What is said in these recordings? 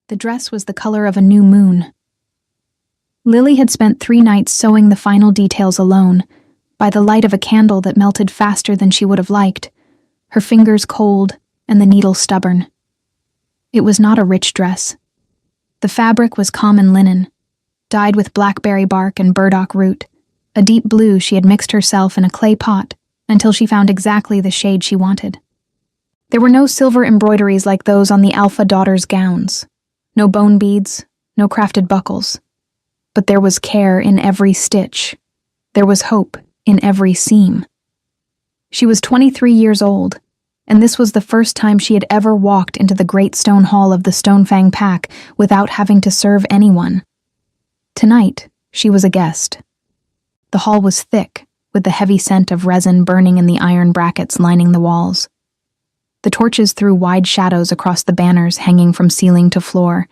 The dress was the color of a new moon. Lily had spent 3 nights sewing the final details alone, by the light of a candle that melted faster than she would have liked, her fingers cold and the needle stubborn. It was not a rich dress. The fabric was common linen, dyed with blackberry bark and burdock root, a deep blue she had mixed herself in a clay pot until she found exactly the shade she wanted. There were no silver embroideries like those on the Alpha daughters' gowns, no bone beads, no crafted buckles. But there was care in every stitch. There was hope in every seam. She was 23 years old, and this was the first time she had ever walked into the great stone hall of the Stonefang Pack without having to serve anyone. Tonight, she was a guest. The hall was thick, with the heavy scent of resin burning in the iron brackets lining the walls. The torches threw wide shadows across the banners hanging from ceiling to floor,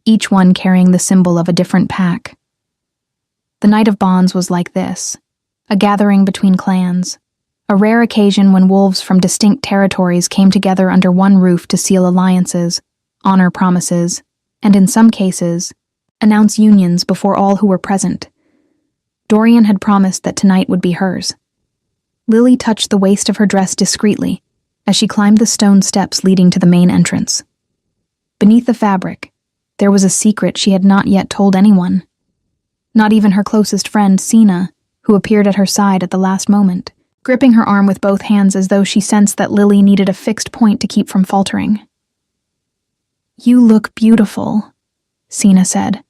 each one carrying the symbol of a different pack. The Night of Bonds was like this, a gathering between clans, a rare occasion when wolves from distinct territories came together under one roof to seal alliances, honor promises, and in some cases, announce unions before all who were present. Dorian had promised that tonight would be hers. Lily touched the waist of her dress discreetly as she climbed the stone steps leading to the main entrance. Beneath the fabric, there was a secret she had not yet told anyone. Not even her closest friend, Sina, who appeared at her side at the last moment, gripping her arm with both hands as though she sensed that Lily needed a fixed point to keep from faltering. "You look beautiful," Sina said,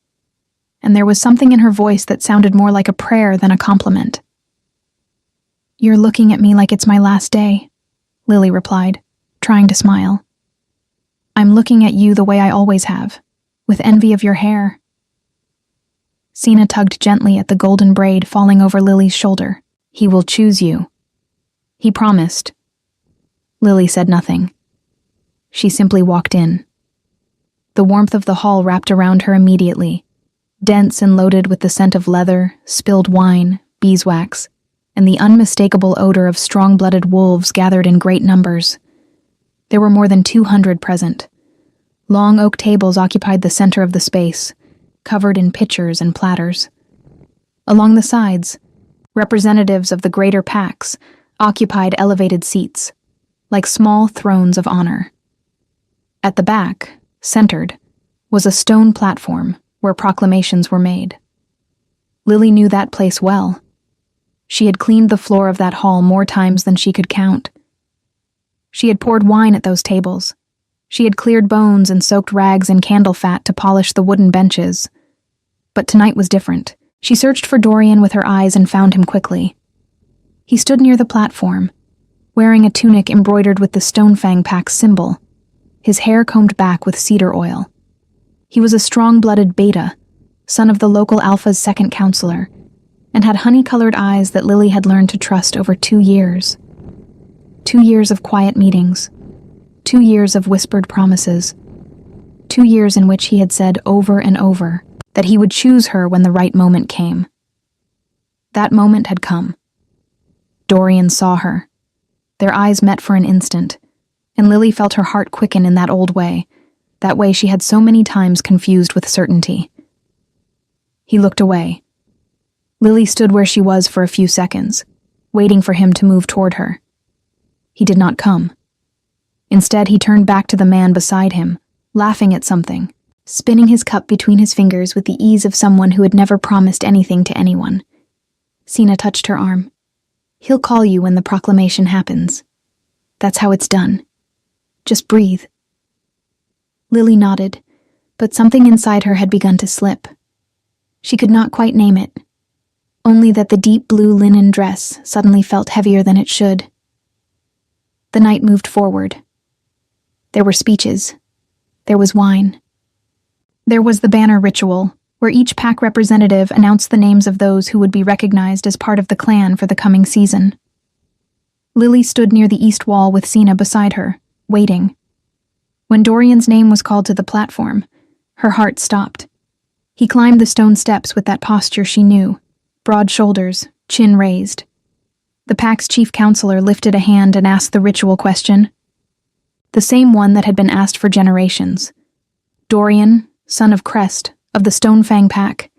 and there was something in her voice that sounded more like a prayer than a compliment. "You're looking at me like it's my last day," Lily replied, trying to smile. "I'm looking at you the way I always have, with envy of your hair." Sina tugged gently at the golden braid falling over Lily's shoulder. "He will choose you." "He promised." Lily said nothing. She simply walked in. The warmth of the hall wrapped around her immediately, dense and loaded with the scent of leather, spilled wine, beeswax, and the unmistakable odor of strong-blooded wolves gathered in great numbers. There were more than 200 present. Long oak tables occupied the center of the space, covered in pitchers and platters. Along the sides, representatives of the greater packs occupied elevated seats, like small thrones of honor. At the back, centered, was a stone platform where proclamations were made. Lily knew that place well. She had cleaned the floor of that hall more times than she could count. She had poured wine at those tables. She had cleared bones and soaked rags in candle fat to polish the wooden benches. But tonight was different. She searched for Dorian with her eyes and found him quickly. He stood near the platform, wearing a tunic embroidered with the Stonefang Pack symbol, his hair combed back with cedar oil. He was a strong-blooded beta, son of the local Alpha's second counselor, and had honey-colored eyes that Lily had learned to trust over 2 years. 2 years of quiet meetings, 2 years of whispered promises, 2 years in which he had said over and over that he would choose her when the right moment came. That moment had come. Dorian saw her. Their eyes met for an instant, and Lily felt her heart quicken in that old way, that way she had so many times confused with certainty. He looked away. Lily stood where she was for a few seconds, waiting for him to move toward her. He did not come. Instead, he turned back to the man beside him, laughing at something, spinning his cup between his fingers with the ease of someone who had never promised anything to anyone. Sina touched her arm. "He'll call you when the proclamation happens. That's how it's done. Just breathe." Lily nodded, but something inside her had begun to slip. She could not quite name it, only that the deep blue linen dress suddenly felt heavier than it should. The night moved forward. There were speeches. There was wine. There was the banner ritual, where each pack representative announced the names of those who would be recognized as part of the clan for the coming season. Lily stood near the east wall with Sina beside her, waiting. When Dorian's name was called to the platform, her heart stopped. He climbed the stone steps with that posture she knew, broad shoulders, chin raised. The pack's chief counselor lifted a hand and asked the ritual question. The same one that had been asked for generations. "Dorian, son of Crest, of the Stonefang Pack.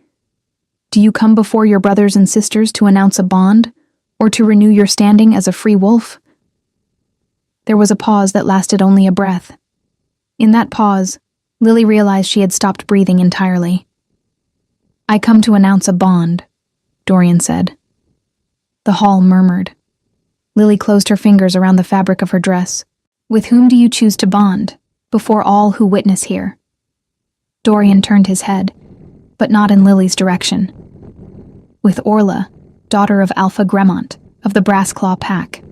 Do you come before your brothers and sisters to announce a bond, or to renew your standing as a free wolf?" There was a pause that lasted only a breath. In that pause, Lily realized she had stopped breathing entirely. "I come to announce a bond," Dorian said. The hall murmured. Lily closed her fingers around the fabric of her dress. "With whom do you choose to bond, before all who witness here?" Dorian turned his head, but not in Lily's direction. "With Orla, daughter of Alpha Gremont, of the Brassclaw Pack."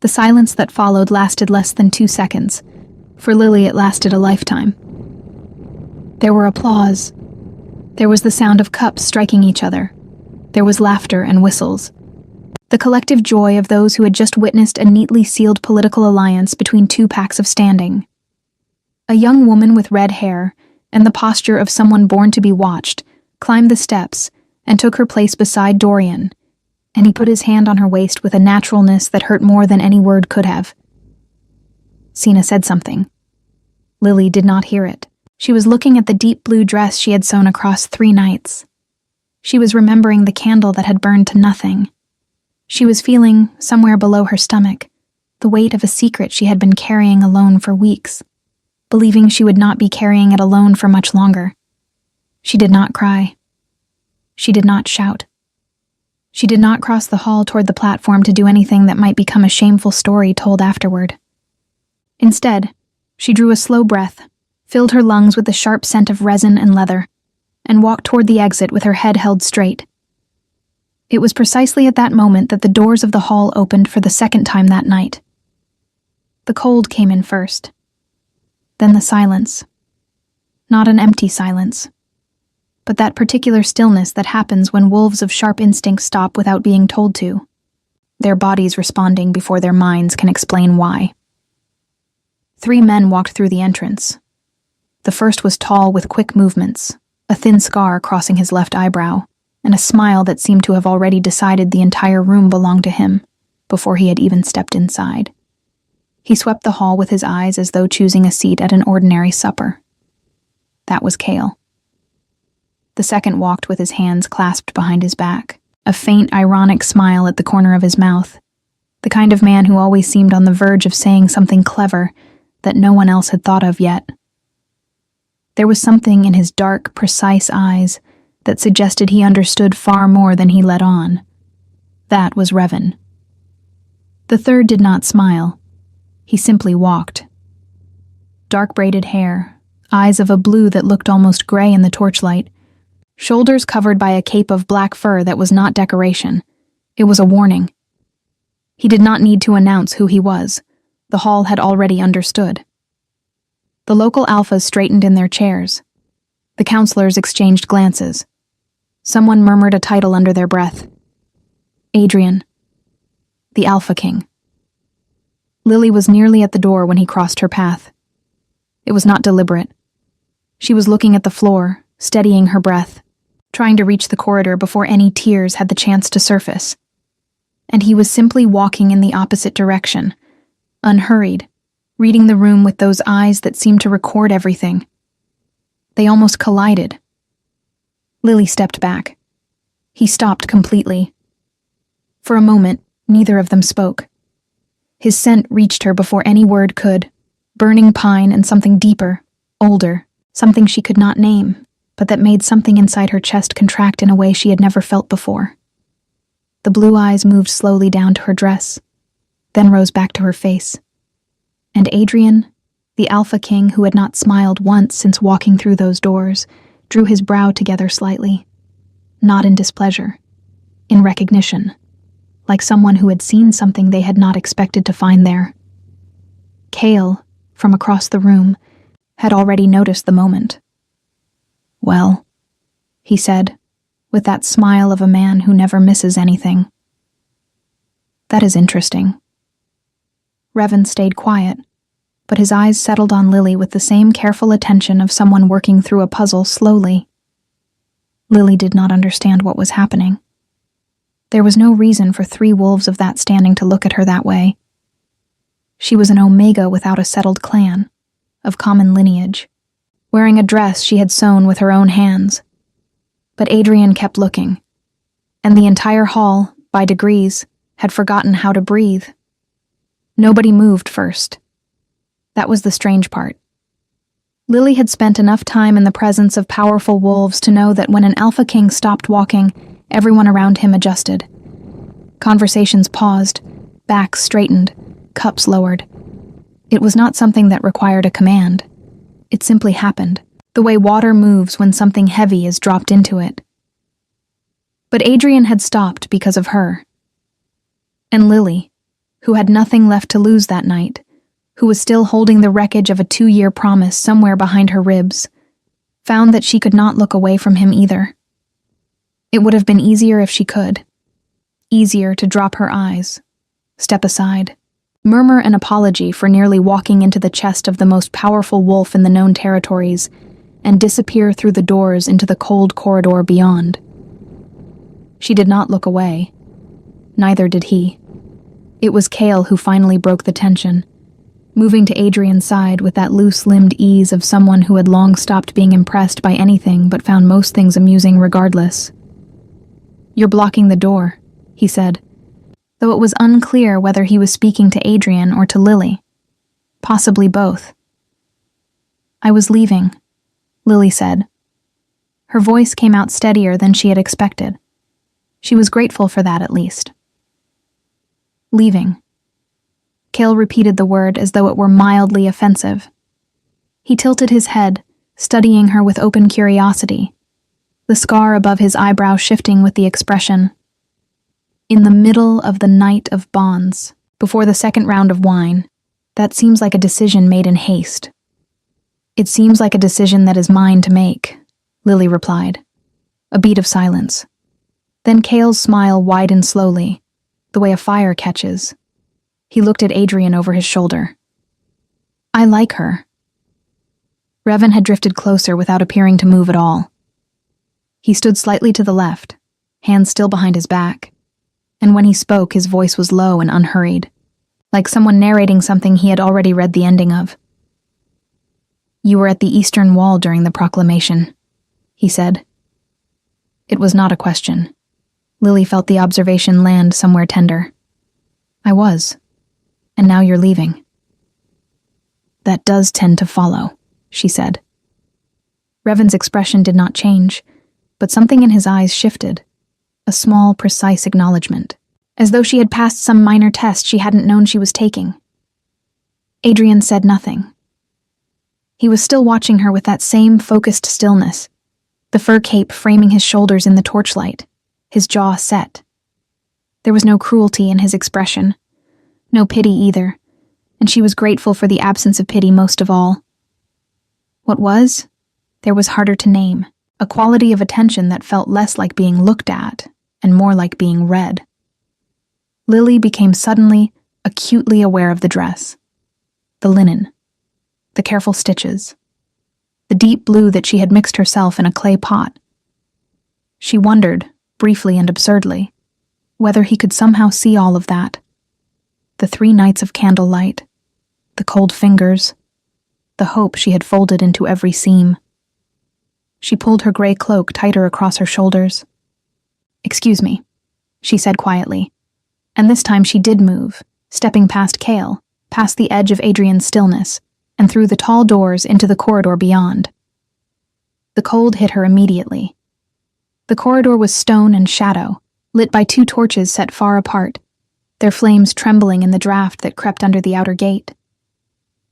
The silence that followed lasted less than 2 seconds. For Lily, it lasted a lifetime. There were applause. There was the sound of cups striking each other. There was laughter and whistles. The collective joy of those who had just witnessed a neatly sealed political alliance between two packs of standing. A young woman with red hair, and the posture of someone born to be watched, climbed the steps and took her place beside Dorian, and he put his hand on her waist with a naturalness that hurt more than any word could have. Sina said something. Lily did not hear it. She was looking at the deep blue dress she had sewn across 3 nights. She was remembering the candle that had burned to nothing. She was feeling, somewhere below her stomach, the weight of a secret she had been carrying alone for weeks, believing she would not be carrying it alone for much longer. She did not cry. She did not shout. She did not cross the hall toward the platform to do anything that might become a shameful story told afterward. Instead, she drew a slow breath, filled her lungs with the sharp scent of resin and leather, and walked toward the exit with her head held straight. It was precisely at that moment that the doors of the hall opened for the second time that night. The cold came in first. Then the silence. Not an empty silence, but that particular stillness that happens when wolves of sharp instinct stop without being told to, their bodies responding before their minds can explain why. 3 men walked through the entrance. The first was tall with quick movements, a thin scar crossing his left eyebrow, and a smile that seemed to have already decided the entire room belonged to him before he had even stepped inside. He swept the hall with his eyes as though choosing a seat at an ordinary supper. That was Cale. The second walked with his hands clasped behind his back, a faint, ironic smile at the corner of his mouth, the kind of man who always seemed on the verge of saying something clever that no one else had thought of yet. There was something in his dark, precise eyes that suggested he understood far more than he let on. That was Revan. The third did not smile. He simply walked. Dark braided hair, eyes of a blue that looked almost gray in the torchlight, shoulders covered by a cape of black fur that was not decoration. It was a warning. He did not need to announce who he was. The hall had already understood. The local alphas straightened in their chairs. The counselors exchanged glances. Someone murmured a title under their breath. Adrian. The Alpha King. Lily was nearly at the door when he crossed her path. It was not deliberate. She was looking at the floor, steadying her breath, trying to reach the corridor before any tears had the chance to surface. And he was simply walking in the opposite direction, unhurried, reading the room with those eyes that seemed to record everything. They almost collided. Lily stepped back. He stopped completely. For a moment, neither of them spoke. His scent reached her before any word could, burning pine and something deeper, older, something she could not name, but that made something inside her chest contract in a way she had never felt before. The blue eyes moved slowly down to her dress, then rose back to her face. And Adrian, the Alpha King who had not smiled once since walking through those doors, drew his brow together slightly, not in displeasure, in recognition, like someone who had seen something they had not expected to find there. Cale, from across the room, had already noticed the moment. "Well," he said, with that smile of a man who never misses anything. "That is interesting." Revan stayed quiet, but his eyes settled on Lily with the same careful attention of someone working through a puzzle slowly. Lily did not understand what was happening. There was no reason for 3 wolves of that standing to look at her that way. She was an Omega without a settled clan, of common lineage, wearing a dress she had sewn with her own hands. But Adrian kept looking, and the entire hall, by degrees, had forgotten how to breathe. Nobody moved first. That was the strange part. Lily had spent enough time in the presence of powerful wolves to know that when an alpha king stopped walking, everyone around him adjusted. Conversations paused, backs straightened, cups lowered. It was not something that required a command. It simply happened, the way water moves when something heavy is dropped into it. But Adrian had stopped because of her. And Lily, who had nothing left to lose that night, who was still holding the wreckage of a 2-year promise somewhere behind her ribs, found that she could not look away from him either. It would have been easier if she could. Easier to drop her eyes, step aside, murmur an apology for nearly walking into the chest of the most powerful wolf in the known territories, and disappear through the doors into the cold corridor beyond. She did not look away. Neither did he. It was Cale who finally broke the tension, moving to Adrian's side with that loose-limbed ease of someone who had long stopped being impressed by anything but found most things amusing regardless. "You're blocking the door," he said, though it was unclear whether he was speaking to Adrian or to Lily. Possibly both. "I was leaving," Lily said. Her voice came out steadier than she had expected. She was grateful for that, at least. "Leaving." Cale repeated the word as though it were mildly offensive. He tilted his head, studying her with open curiosity, the scar above his eyebrow shifting with the expression. "In the middle of the night of bonds, before the second round of wine, that seems like a decision made in haste." "It seems like a decision that is mine to make," Lily replied. A beat of silence. Then Cale's smile widened slowly, the way a fire catches. He looked at Adrian over his shoulder. "I like her." Revan had drifted closer without appearing to move at all. He stood slightly to the left, hands still behind his back, and when he spoke, his voice was low and unhurried, like someone narrating something he had already read the ending of. "You were at the Eastern Wall during the proclamation," he said. It was not a question. Lily felt the observation land somewhere tender. "I was. And now you're leaving." "That does tend to follow," she said. Revan's expression did not change, but something in his eyes shifted, a small, precise acknowledgement, as though she had passed some minor test she hadn't known she was taking. Adrian said nothing. He was still watching her with that same focused stillness, the fur cape framing his shoulders in the torchlight, his jaw set. There was no cruelty in his expression, no pity either, and she was grateful for the absence of pity most of all. What was? There was harder to name, a quality of attention that felt less like being looked at and more like being read. Lily became suddenly, acutely aware of the dress, the linen, the careful stitches, the deep blue that she had mixed herself in a clay pot. She wondered, briefly and absurdly, whether he could somehow see all of that. The 3 nights of candlelight, the cold fingers, the hope she had folded into every seam. She pulled her gray cloak tighter across her shoulders. "Excuse me," she said quietly, and this time she did move, stepping past Cale, past the edge of Adrian's stillness, and through the tall doors into the corridor beyond. The cold hit her immediately. The corridor was stone and shadow, lit by 2 torches set far apart, their flames trembling in the draft that crept under the outer gate.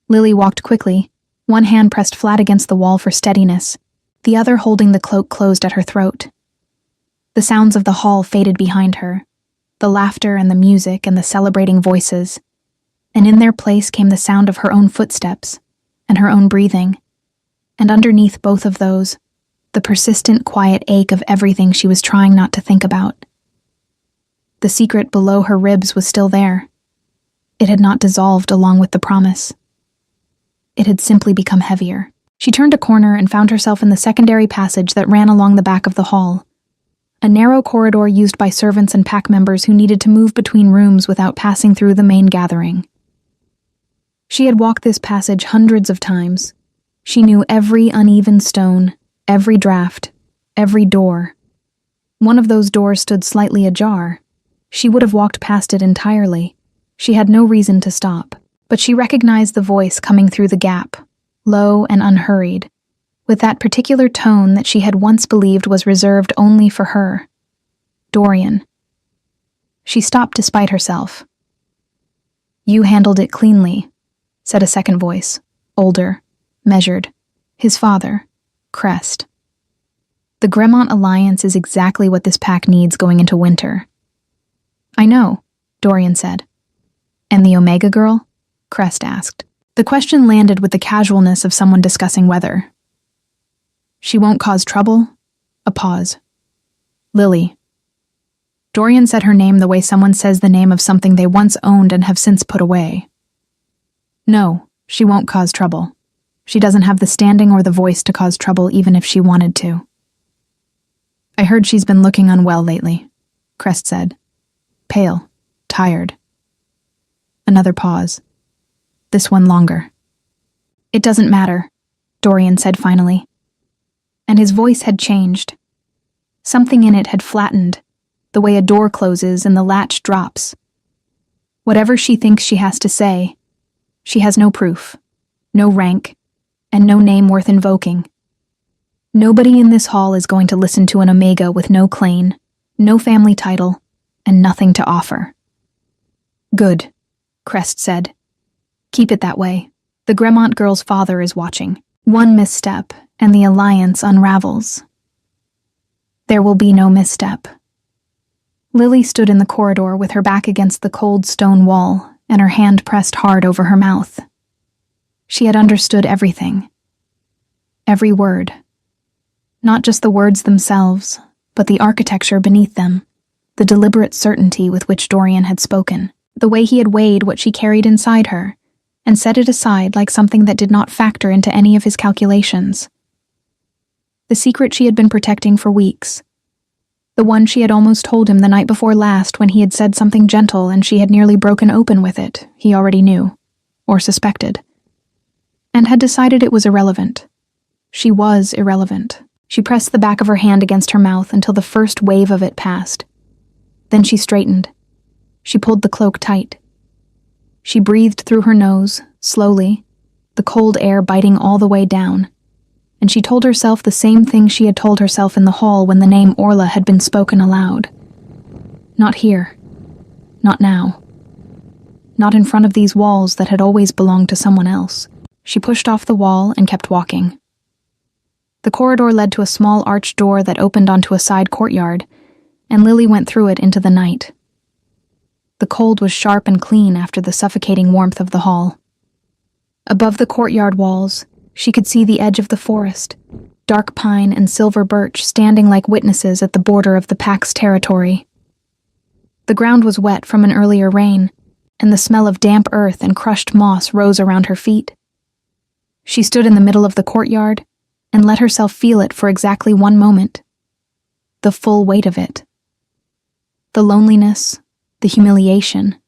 Lily walked quickly, one hand pressed flat against the wall for steadiness, the other holding the cloak closed at her throat. The sounds of the hall faded behind her, the laughter and the music and the celebrating voices, and in their place came the sound of her own footsteps and her own breathing, and underneath both of those, the persistent quiet ache of everything she was trying not to think about. The secret below her ribs was still there. It had not dissolved along with the promise. It had simply become heavier. She turned a corner and found herself in the secondary passage that ran along the back of the hall, a narrow corridor used by servants and pack members who needed to move between rooms without passing through the main gathering. She had walked this passage hundreds of times. She knew every uneven stone, every draft, every door. One of those doors stood slightly ajar. She would have walked past it entirely. She had no reason to stop, but she recognized the voice coming through the gap, low and unhurried, with that particular tone that she had once believed was reserved only for her. Dorian. She stopped despite herself. "You handled it cleanly," said a second voice, older, measured, his father, Crest. "The Gremont Alliance is exactly what this pack needs going into winter." "I know," Dorian said. "And the Omega girl?" Crest asked. The question landed with the casualness of someone discussing weather. "She won't cause trouble?" A pause. "Lily." Dorian said her name the way someone says the name of something they once owned and have since put away. "No, she won't cause trouble. She doesn't have the standing or the voice to cause trouble even if she wanted to." "I heard she's been looking unwell lately," Crest said. "Pale, tired." Another pause. This one longer. "It doesn't matter," Dorian said finally. And his voice had changed. Something in it had flattened, the way a door closes and the latch drops. Whatever she thinks she has to say, she has no proof, no rank, and no name worth invoking. Nobody in this hall is going to listen to an Omega with no claim, no family title, and nothing to offer. "Good," Crest said. "Keep it that way. The Gremont girl's father is watching. One misstep, and the alliance unravels." "There will be no misstep." Lily stood in the corridor with her back against the cold stone wall and her hand pressed hard over her mouth. She had understood everything. Every word. Not just the words themselves, but the architecture beneath them, the deliberate certainty with which Dorian had spoken, the way he had weighed what she carried inside her, and set it aside like something that did not factor into any of his calculations. The secret she had been protecting for weeks. The one she had almost told him the night before last when he had said something gentle and she had nearly broken open with it, he already knew, or suspected, and had decided it was irrelevant. She was irrelevant. She pressed the back of her hand against her mouth until the first wave of it passed. Then she straightened. She pulled the cloak tight. She breathed through her nose, slowly, the cold air biting all the way down, and she told herself the same thing she had told herself in the hall when the name Orla had been spoken aloud. Not here. Not now. Not in front of these walls that had always belonged to someone else. She pushed off the wall and kept walking. The corridor led to a small arched door that opened onto a side courtyard, and Lily went through it into the night. The cold was sharp and clean after the suffocating warmth of the hall. Above the courtyard walls, she could see the edge of the forest, dark pine and silver birch standing like witnesses at the border of the pack's territory. The ground was wet from an earlier rain, and the smell of damp earth and crushed moss rose around her feet. She stood in the middle of the courtyard and let herself feel it for exactly one moment. The full weight of it. The loneliness, the humiliation,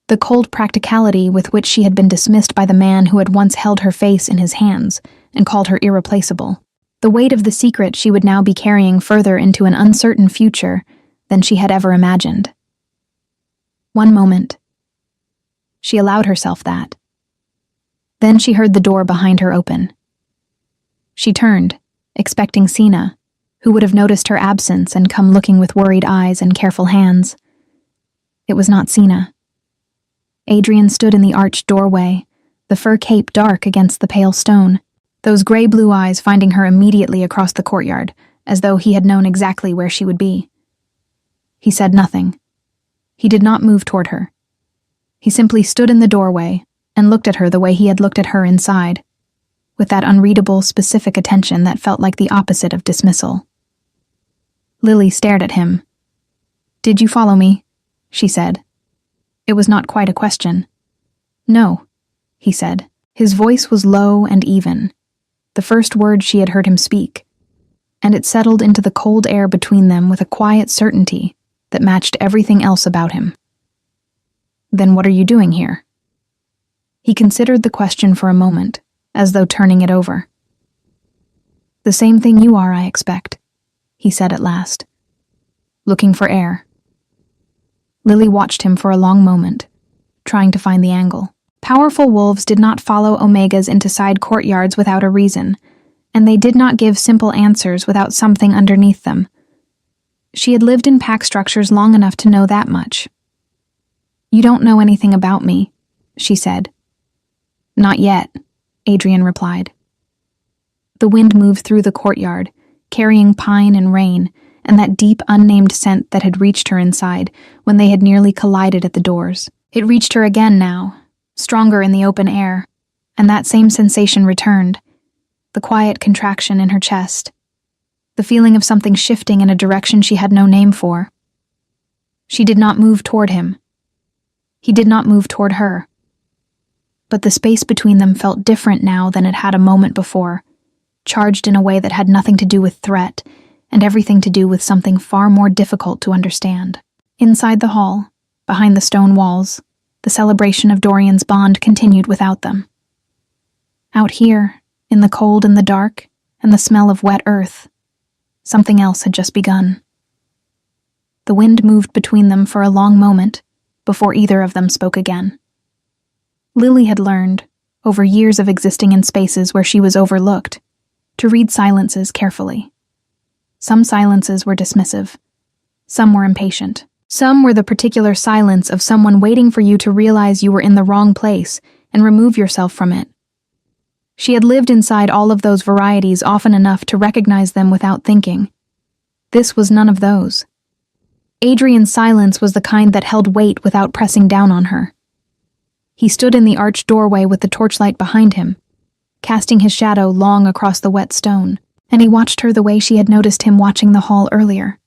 the cold practicality with which she had been dismissed by the man who had once held her face in his hands and called her irreplaceable. The weight of the secret she would now be carrying further into an uncertain future than she had ever imagined. One moment. She allowed herself that. Then she heard the door behind her open. She turned, expecting Sina, who would have noticed her absence and come looking with worried eyes and careful hands. It was not Sina. Adrian stood in the arched doorway, the fur cape dark against the pale stone, those gray-blue eyes finding her immediately across the courtyard, as though he had known exactly where she would be. He said nothing. He did not move toward her. He simply stood in the doorway and looked at her the way he had looked at her inside, with that unreadable, specific attention that felt like the opposite of dismissal. Lily stared at him. "Did you follow me?" she said. It was not quite a question. "No," he said. His voice was low and even, the first word she had heard him speak, and it settled into the cold air between them with a quiet certainty that matched everything else about him. "Then what are you doing here?" He considered the question for a moment, as though turning it over. "The same thing you are, I expect," he said at last. "Looking for air." Lily watched him for a long moment, trying to find the angle. Powerful wolves did not follow omegas into side courtyards without a reason, and they did not give simple answers without something underneath them. She had lived in pack structures long enough to know that much. "You don't know anything about me," she said. "Not yet," Adrian replied. The wind moved through the courtyard, carrying pine and rain, and that deep, unnamed scent that had reached her inside when they had nearly collided at the doors. It reached her again now, stronger in the open air, and that same sensation returned, the quiet contraction in her chest, the feeling of something shifting in a direction she had no name for. She did not move toward him. He did not move toward her. But the space between them felt different now than it had a moment before, charged in a way that had nothing to do with threat and everything to do with something far more difficult to understand. Inside the hall, behind the stone walls, the celebration of Dorian's bond continued without them. Out here, in the cold and the dark, and the smell of wet earth, something else had just begun. The wind moved between them for a long moment before either of them spoke again. Lily had learned, over years of existing in spaces where she was overlooked, to read silences carefully. Some silences were dismissive. Some were impatient. Some were the particular silence of someone waiting for you to realize you were in the wrong place and remove yourself from it. She had lived inside all of those varieties often enough to recognize them without thinking. This was none of those. Adrian's silence was the kind that held weight without pressing down on her. He stood in the arched doorway with the torchlight behind him, casting his shadow long across the wet stone, and he watched her the way she had noticed him watching the hall earlier,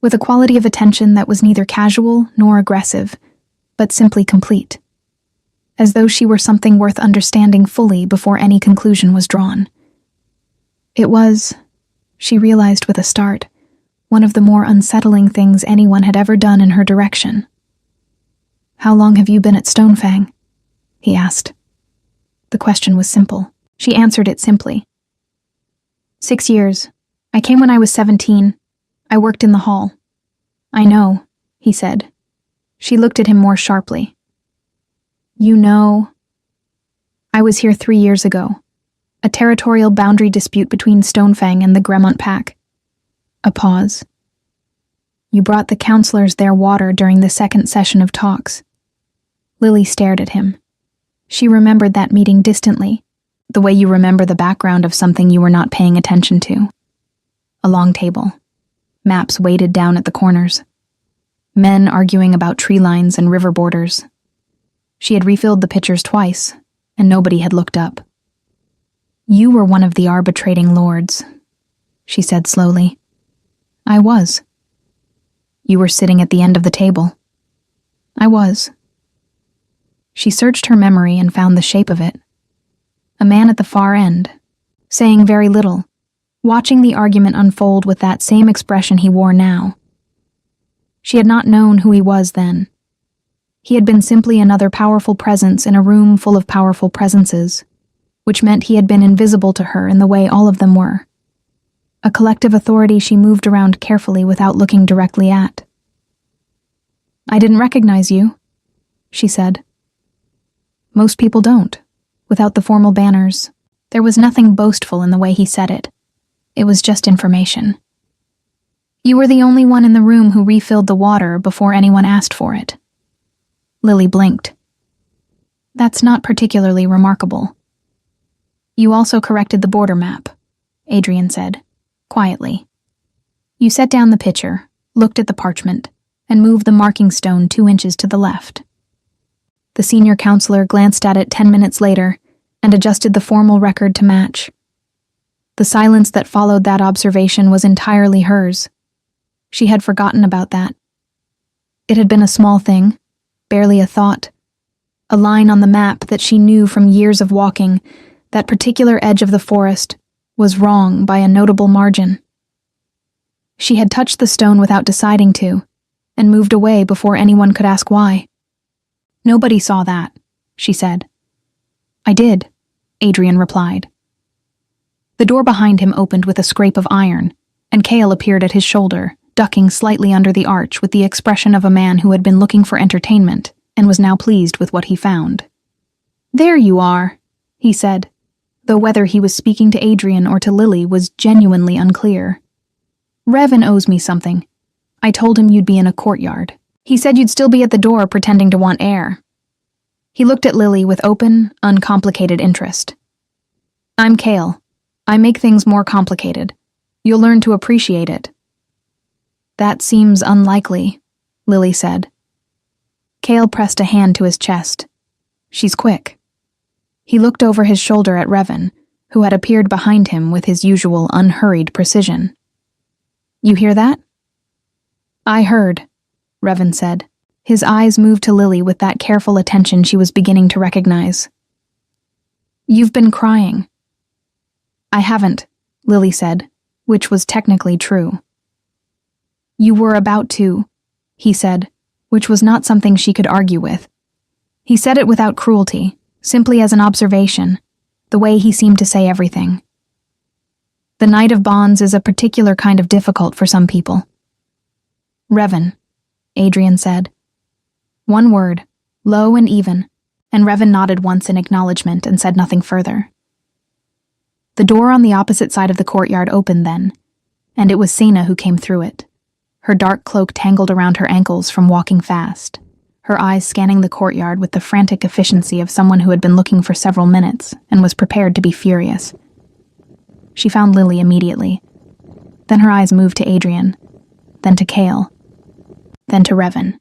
with a quality of attention that was neither casual nor aggressive, but simply complete, as though she were something worth understanding fully before any conclusion was drawn. It was, she realized with a start, one of the more unsettling things anyone had ever done in her direction. "How long have you been at Stonefang?" he asked. The question was simple. She answered it simply. 6 years. I came when I was 17. I worked in the hall." "I know," he said. She looked at him more sharply. "You know?" "I was here 3 years ago. A territorial boundary dispute between Stonefang and the Gremont Pack." A pause. "You brought the counselors their water during the second session of talks." Lily stared at him. She remembered that meeting distantly, the way you remember the background of something you were not paying attention to. A long table. Maps weighted down at the corners. Men arguing about tree lines and river borders. She had refilled the pitchers twice, and nobody had looked up. "You were one of the arbitrating lords," she said slowly. "I was." "You were sitting at the end of the table." "I was." She searched her memory and found the shape of it. A man at the far end, saying very little, watching the argument unfold with that same expression he wore now. She had not known who he was then. He had been simply another powerful presence in a room full of powerful presences, which meant he had been invisible to her in the way all of them were. A collective authority she moved around carefully without looking directly at. "I didn't recognize you," she said. "Most people don't, without the formal banners." There was nothing boastful in the way he said it. It was just information. "You were the only one in the room who refilled the water before anyone asked for it." Lily blinked. "That's not particularly remarkable." "You also corrected the border map," Adrian said, quietly. "You set down the pitcher, looked at the parchment, and moved the marking stone 2 inches to the left." The senior counselor glanced at it 10 minutes later and adjusted the formal record to match. The silence that followed that observation was entirely hers. She had forgotten about that. It had been a small thing, barely a thought. A line on the map that she knew from years of walking, that particular edge of the forest, was wrong by a notable margin. She had touched the stone without deciding to, and moved away before anyone could ask why. "Nobody saw that," she said. "I did. Adrian replied. The door behind him opened with a scrape of iron, and Cale appeared at his shoulder, ducking slightly under the arch with the expression of a man who had been looking for entertainment and was now pleased with what he found. "There you are," he said, though whether he was speaking to Adrian or to Lily was genuinely unclear. "Revan owes me something. I told him you'd be in a courtyard. He said you'd still be at the door pretending to want air." He looked at Lily with open, uncomplicated interest. "I'm Cale. I make things more complicated. You'll learn to appreciate it." "That seems unlikely," Lily said. Cale pressed a hand to his chest. "She's quick." He looked over his shoulder at Revan, who had appeared behind him with his usual unhurried precision. "You hear that?" "I heard," Revan said. His eyes moved to Lily with that careful attention she was beginning to recognize. "You've been crying." "I haven't," Lily said, which was technically true. "You were about to," he said, which was not something she could argue with. He said it without cruelty, simply as an observation, the way he seemed to say everything. "The night of bonds is a particular kind of difficult for some people." "Revan," Adrian said. One word, low and even, and Revan nodded once in acknowledgement and said nothing further. The door on the opposite side of the courtyard opened then, and it was Cena who came through it, her dark cloak tangled around her ankles from walking fast, her eyes scanning the courtyard with the frantic efficiency of someone who had been looking for several minutes and was prepared to be furious. She found Lily immediately. Then her eyes moved to Adrian, then to Cale, then to Revan,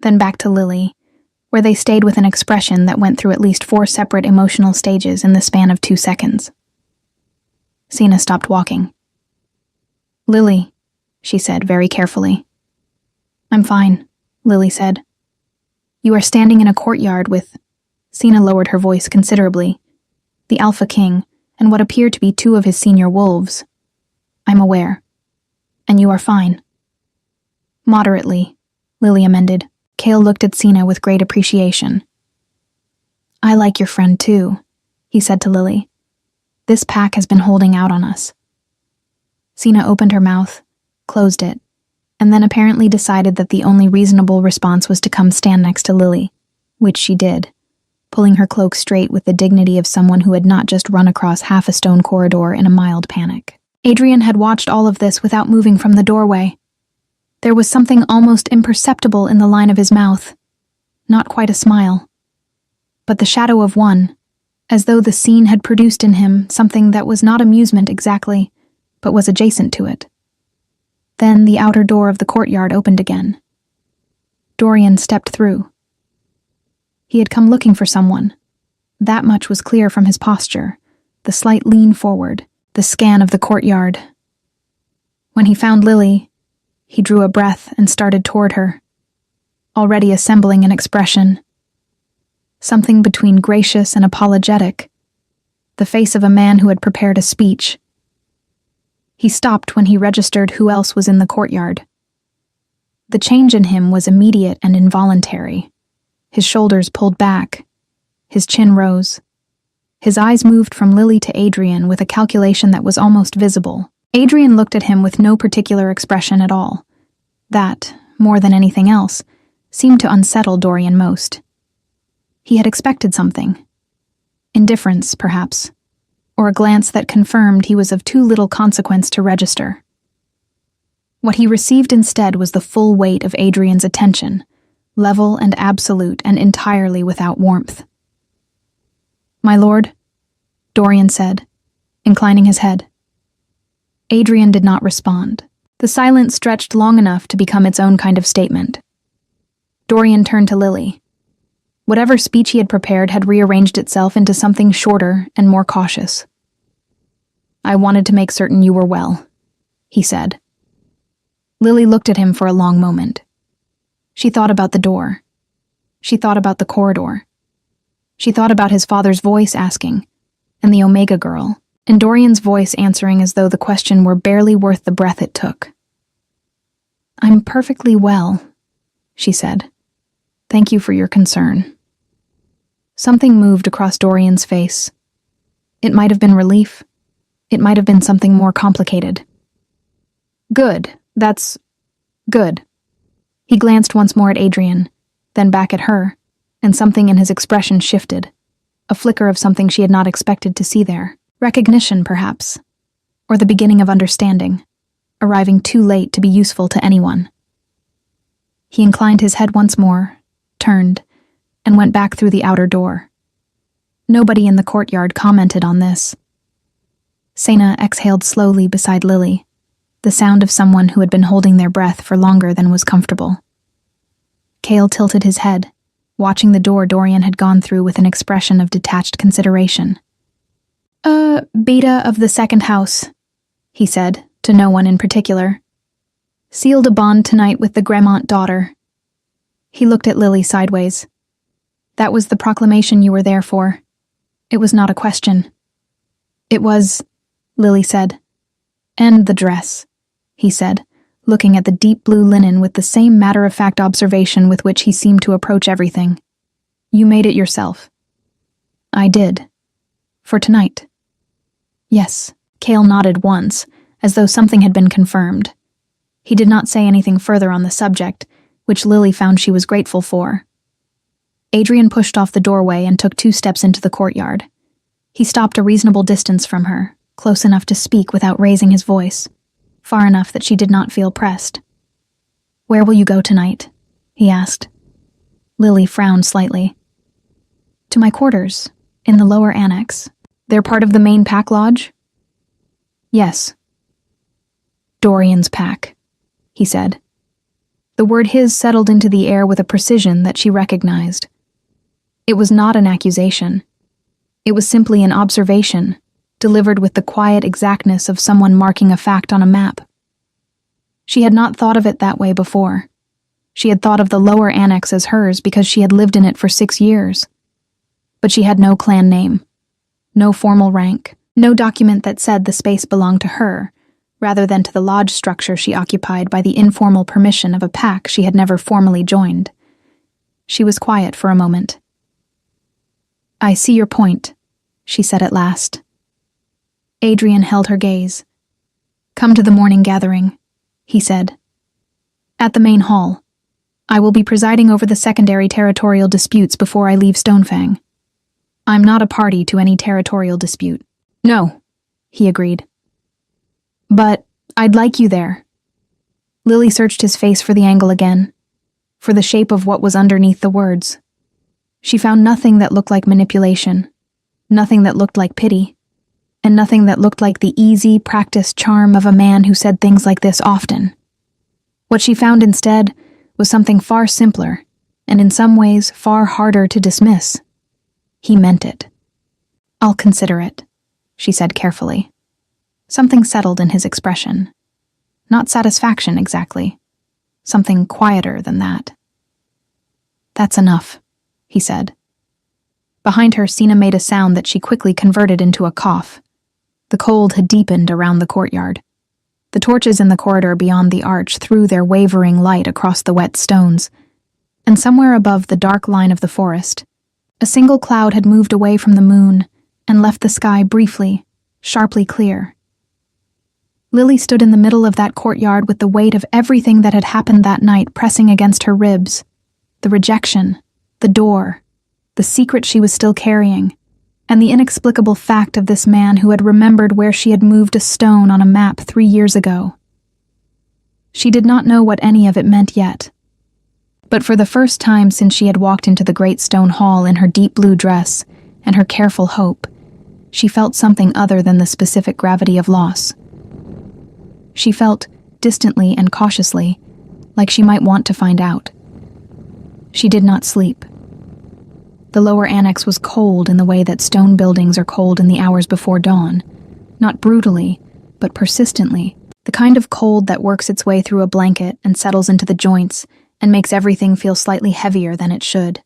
then back to Lily, where they stayed with an expression that went through at least 4 separate emotional stages in the span of 2 seconds. Cena stopped walking. "Lily," she said very carefully. "I'm fine," Lily said. "You are standing in a courtyard with—" Cena lowered her voice considerably. "The Alpha King, and what appear to be 2 of his senior wolves. I'm aware. And you are fine." "Moderately," Lily amended. Cale looked at Cena with great appreciation. "I like your friend too," he said to Lily. "This pack has been holding out on us." Cena opened her mouth, closed it, and then apparently decided that the only reasonable response was to come stand next to Lily, which she did, pulling her cloak straight with the dignity of someone who had not just run across half a stone corridor in a mild panic. Adrian had watched all of this without moving from the doorway. There was something almost imperceptible in the line of his mouth. Not quite a smile, but the shadow of one, as though the scene had produced in him something that was not amusement exactly, but was adjacent to it. Then the outer door of the courtyard opened again. Dorian stepped through. He had come looking for someone. That much was clear from his posture, the slight lean forward, the scan of the courtyard. When he found Lily, he drew a breath and started toward her, already assembling an expression. Something between gracious and apologetic, the face of a man who had prepared a speech. He stopped when he registered who else was in the courtyard. The change in him was immediate and involuntary. His shoulders pulled back, his chin rose. His eyes moved from Lily to Adrian with a calculation that was almost visible. Adrian looked at him with no particular expression at all. That, more than anything else, seemed to unsettle Dorian most. He had expected something. Indifference, perhaps, or a glance that confirmed he was of too little consequence to register. What he received instead was the full weight of Adrian's attention, level and absolute and entirely without warmth. "My lord," Dorian said, inclining his head. Adrian did not respond. The silence stretched long enough to become its own kind of statement. Dorian turned to Lily. Whatever speech he had prepared had rearranged itself into something shorter and more cautious. "I wanted to make certain you were well," he said. Lily looked at him for a long moment. She thought about the door. She thought about the corridor. She thought about his father's voice asking, and the Omega girl, and Dorian's voice answering as though the question were barely worth the breath it took. "I'm perfectly well," she said. "Thank you for your concern." Something moved across Dorian's face. It might have been relief. It might have been something more complicated. Good. That's good. He glanced once more at Adrian, then back at her, and something in his expression shifted. A flicker of something she had not expected to see there. Recognition, perhaps. Or the beginning of understanding, arriving too late to be useful to anyone. He inclined his head once more, turned, and went back through the outer door. Nobody in the courtyard commented on this. Sena exhaled slowly beside Lily, the sound of someone who had been holding their breath for longer than was comfortable. Cale tilted his head, watching the door Dorian had gone through with an expression of detached consideration. Beta of the second house, he said, to no one in particular. Sealed a bond tonight with the Gremont daughter. He looked at Lily sideways. That was the proclamation you were there for. It was not a question. It was, Lily said. And the dress, he said, looking at the deep blue linen with the same matter-of-fact observation with which he seemed to approach everything. You made it yourself. I did. For tonight. Yes, Cale nodded once, as though something had been confirmed. He did not say anything further on the subject, which Lily found she was grateful for. Adrian pushed off the doorway and took 2 steps into the courtyard. He stopped a reasonable distance from her, close enough to speak without raising his voice, far enough that she did not feel pressed. Where will you go tonight? He asked. Lily frowned slightly. To my quarters, in the lower annex. They're part of the main pack lodge? Yes. Dorian's pack, he said. The word his settled into the air with a precision that she recognized. It was not an accusation. It was simply an observation, delivered with the quiet exactness of someone marking a fact on a map. She had not thought of it that way before. She had thought of the lower annex as hers because she had lived in it for 6 years. But she had no clan name, no formal rank, no document that said the space belonged to her, rather than to the lodge structure she occupied by the informal permission of a pack she had never formally joined. She was quiet for a moment. I see your point, she said at last. Adrian held her gaze. Come to the morning gathering, he said. At the main hall. I will be presiding over the secondary territorial disputes before I leave Stonefang. I'm not a party to any territorial dispute. No, he agreed. But I'd like you there. Lily searched his face for the angle again, for the shape of what was underneath the words. She found nothing that looked like manipulation, nothing that looked like pity, and nothing that looked like the easy, practiced charm of a man who said things like this often. What she found instead was something far simpler, and in some ways far harder to dismiss. He meant it. I'll consider it, she said carefully. Something settled in his expression. Not satisfaction, exactly. Something quieter than that. That's enough, he said. Behind her, Sena made a sound that she quickly converted into a cough. The cold had deepened around the courtyard. The torches in the corridor beyond the arch threw their wavering light across the wet stones, and somewhere above the dark line of the forest, a single cloud had moved away from the moon and left the sky briefly, sharply clear. Lily stood in the middle of that courtyard with the weight of everything that had happened that night pressing against her ribs. The rejection, the door, the secret she was still carrying, and the inexplicable fact of this man who had remembered where she had moved a stone on a map 3 years ago. She did not know what any of it meant yet. But for the first time since she had walked into the great stone hall in her deep blue dress and her careful hope, she felt something other than the specific gravity of loss. She felt, distantly and cautiously, like she might want to find out. She did not sleep. The lower annex was cold in the way that stone buildings are cold in the hours before dawn, not brutally, but persistently, the kind of cold that works its way through a blanket and settles into the joints and makes everything feel slightly heavier than it should.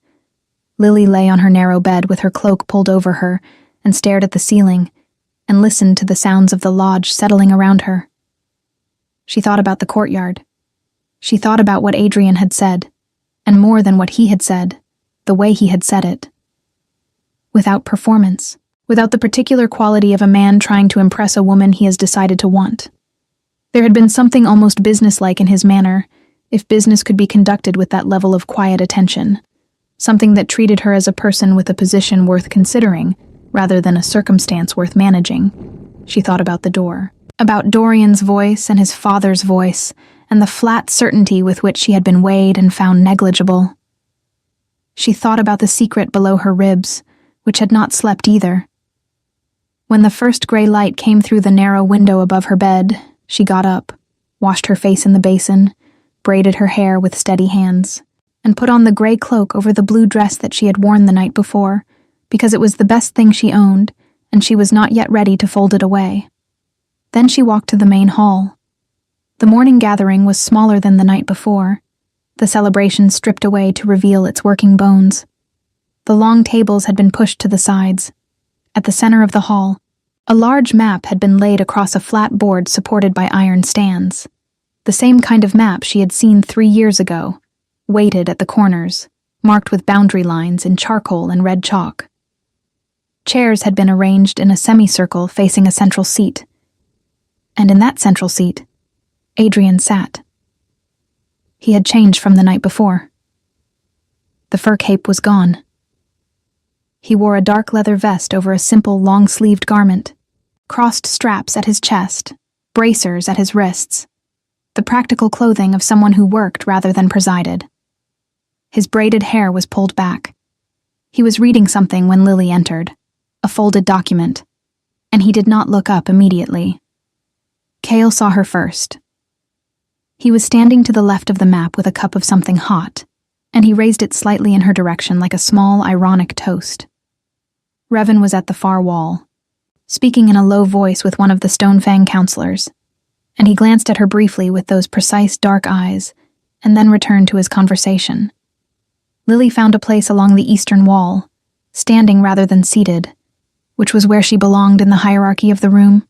Lily lay on her narrow bed with her cloak pulled over her and stared at the ceiling and listened to the sounds of the lodge settling around her. She thought about the courtyard. She thought about what Adrian had said, and more than what he had said, the way he had said it. Without performance, without the particular quality of a man trying to impress a woman he has decided to want. There had been something almost businesslike in his manner, if business could be conducted with that level of quiet attention, something that treated her as a person with a position worth considering, rather than a circumstance worth managing. She thought about the door, about Dorian's voice and his father's voice, and the flat certainty with which she had been weighed and found negligible. She thought about the secret below her ribs, which had not slept either. When the first gray light came through the narrow window above her bed, she got up, washed her face in the basin, braided her hair with steady hands, and put on the gray cloak over the blue dress that she had worn the night before, because it was the best thing she owned, and she was not yet ready to fold it away. Then she walked to the main hall. The morning gathering was smaller than the night before, the celebration stripped away to reveal its working bones. The long tables had been pushed to the sides. At the center of the hall, a large map had been laid across a flat board supported by iron stands. The same kind of map she had seen 3 years ago, weighted at the corners, marked with boundary lines in charcoal and red chalk. Chairs had been arranged in a semicircle facing a central seat. And in that central seat, Adrian sat. He had changed from the night before. The fur cape was gone. He wore a dark leather vest over a simple long-sleeved garment, crossed straps at his chest, bracers at his wrists, the practical clothing of someone who worked rather than presided. His braided hair was pulled back. He was reading something when Lily entered, a folded document, and he did not look up immediately. Cale saw her first. He was standing to the left of the map with a cup of something hot, and he raised it slightly in her direction like a small, ironic toast. Revan was at the far wall, speaking in a low voice with one of the Stonefang counselors, and he glanced at her briefly with those precise dark eyes, and then returned to his conversation. Lily found a place along the eastern wall, standing rather than seated, which was where she belonged in the hierarchy of the room.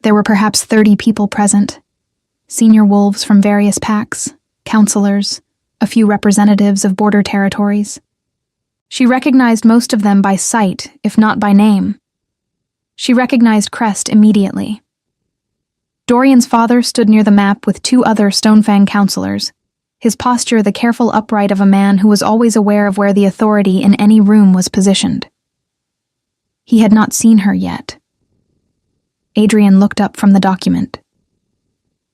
There were perhaps 30 people present, senior wolves from various packs, counselors, a few representatives of border territories. She recognized most of them by sight, if not by name. She recognized Crest immediately. Dorian's father stood near the map with 2 other Stonefang counselors, his posture the careful upright of a man who was always aware of where the authority in any room was positioned. He had not seen her yet. Adrian looked up from the document.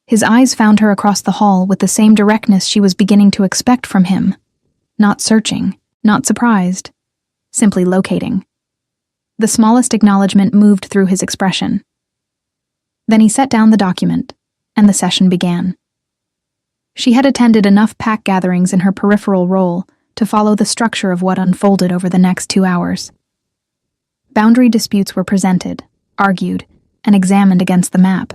His eyes found her across the hall with the same directness she was beginning to expect from him, not searching, not surprised, simply locating. The smallest acknowledgement moved through his expression. Then he set down the document, and the session began. She had attended enough pack gatherings in her peripheral role to follow the structure of what unfolded over the next 2 hours. Boundary disputes were presented, argued, and examined against the map.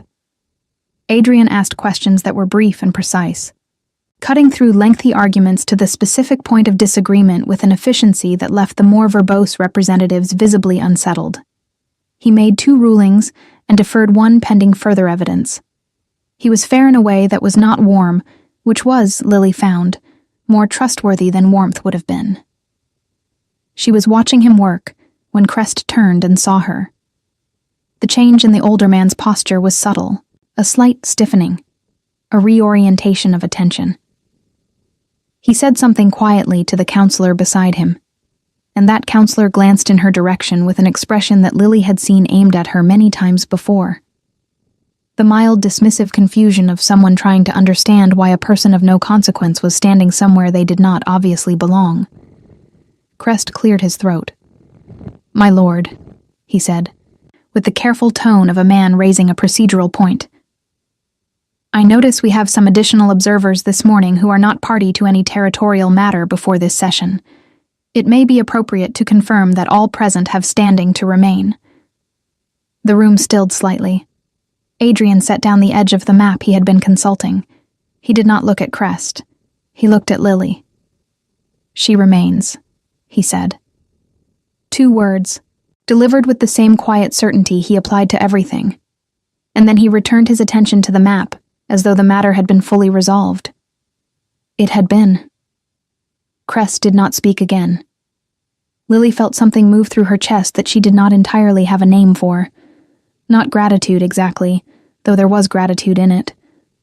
Adrian asked questions that were brief and precise, cutting through lengthy arguments to the specific point of disagreement with an efficiency that left the more verbose representatives visibly unsettled. He made 2 rulings and deferred 1 pending further evidence. He was fair in a way that was not warm, which was, Lily found, more trustworthy than warmth would have been. She was watching him work when Crest turned and saw her. The change in the older man's posture was subtle, a slight stiffening, a reorientation of attention. He said something quietly to the counselor beside him, and that counselor glanced in her direction with an expression that Lily had seen aimed at her many times before. The mild, dismissive confusion of someone trying to understand why a person of no consequence was standing somewhere they did not obviously belong. Crest cleared his throat. "My lord," he said, with the careful tone of a man raising a procedural point. "I notice we have some additional observers this morning who are not party to any territorial matter before this session. It may be appropriate to confirm that all present have standing to remain." The room stilled slightly. Adrian set down the edge of the map he had been consulting. He did not look at Crest. He looked at Lily. "She remains," he said. 2 words, delivered with the same quiet certainty he applied to everything. And then he returned his attention to the map, as though the matter had been fully resolved. It had been. Crest did not speak again. Lily felt something move through her chest that she did not entirely have a name for. Not gratitude exactly, though there was gratitude in it.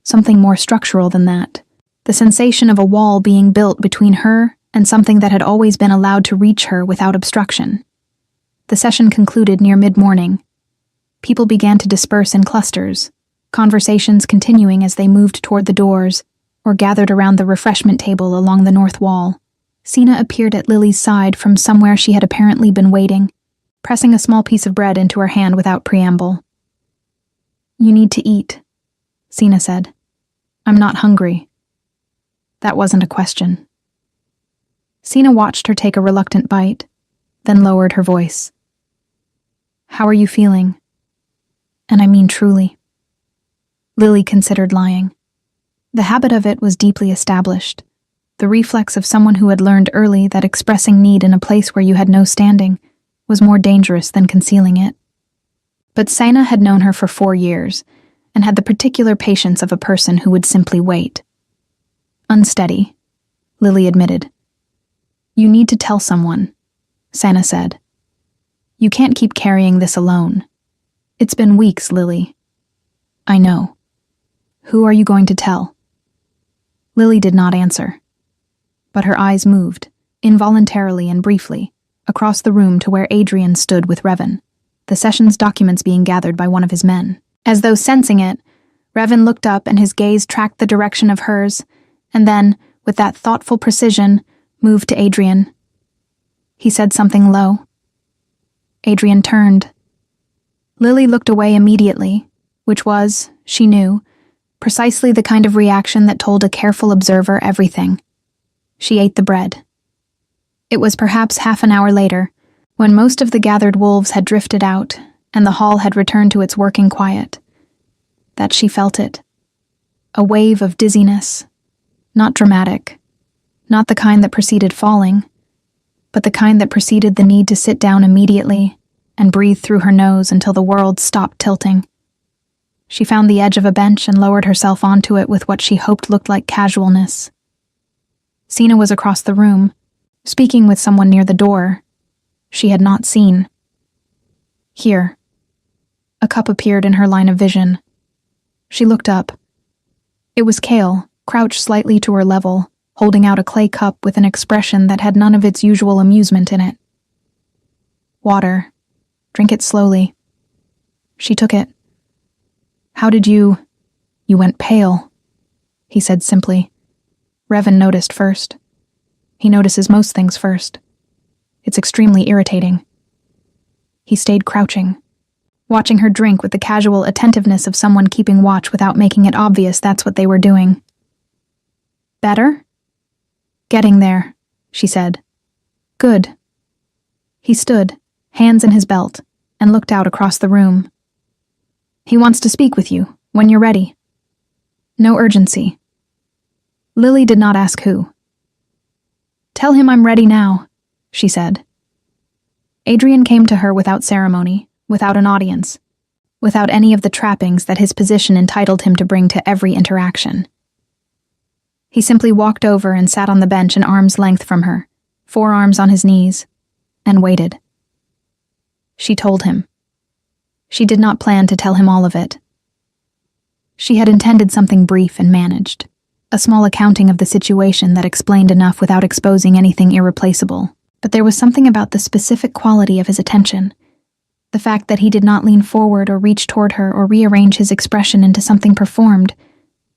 Something more structural than that. The sensation of a wall being built between her and something that had always been allowed to reach her without obstruction. The session concluded near mid-morning. People began to disperse in clusters, conversations continuing as they moved toward the doors or gathered around the refreshment table along the north wall. Sina appeared at Lily's side from somewhere she had apparently been waiting, pressing a small piece of bread into her hand without preamble. "You need to eat," Sina said. "I'm not hungry." That wasn't a question. Sina watched her take a reluctant bite, then lowered her voice. "How are you feeling? And I mean truly." Lily considered lying. The habit of it was deeply established, the reflex of someone who had learned early that expressing need in a place where you had no standing was more dangerous than concealing it. But Sina had known her for 4 years, and had the particular patience of a person who would simply wait. "Unsteady," Lily admitted. "You need to tell someone," Sina said. "You can't keep carrying this alone. It's been weeks, Lily." "I know. Who are you going to tell?" Lily did not answer, but her eyes moved, involuntarily and briefly, across the room to where Adrian stood with Revan, the session's documents being gathered by one of his men. As though sensing it, Revan looked up and his gaze tracked the direction of hers, and then, with that thoughtful precision, moved to Adrian. He said something low. Adrian turned. Lily looked away immediately, which was, she knew, precisely the kind of reaction that told a careful observer everything. She ate the bread. It was perhaps half an hour later, when most of the gathered wolves had drifted out and the hall had returned to its working quiet, that she felt it. A wave of dizziness, not dramatic, not the kind that preceded falling, but the kind that preceded the need to sit down immediately and breathe through her nose until the world stopped tilting. She found the edge of a bench and lowered herself onto it with what she hoped looked like casualness. Sina was across the room, speaking with someone near the door she had not seen. "Here." A cup appeared in her line of vision. She looked up. It was Kale, crouched slightly to her level, holding out a clay cup with an expression that had none of its usual amusement in it. "Water. Drink it slowly." She took it. "How did you went pale," he said simply. Revan noticed first. He notices most things first. It's extremely irritating. He stayed crouching, watching her drink with the casual attentiveness of someone keeping watch without making it obvious that's what they were doing. "Better?" "Getting there," she said. "Good." He stood, hands in his belt, and looked out across the room. "He wants to speak with you, when you're ready." No urgency. Lily did not ask who. "Tell him I'm ready now," she said. Adrian came to her without ceremony, without an audience, without any of the trappings that his position entitled him to bring to every interaction. He simply walked over and sat on the bench an arm's length from her, forearms on his knees, and waited. She told him. She did not plan to tell him all of it. She had intended something brief and managed, a small accounting of the situation that explained enough without exposing anything irreplaceable. But there was something about the specific quality of his attention, the fact that he did not lean forward or reach toward her or rearrange his expression into something performed,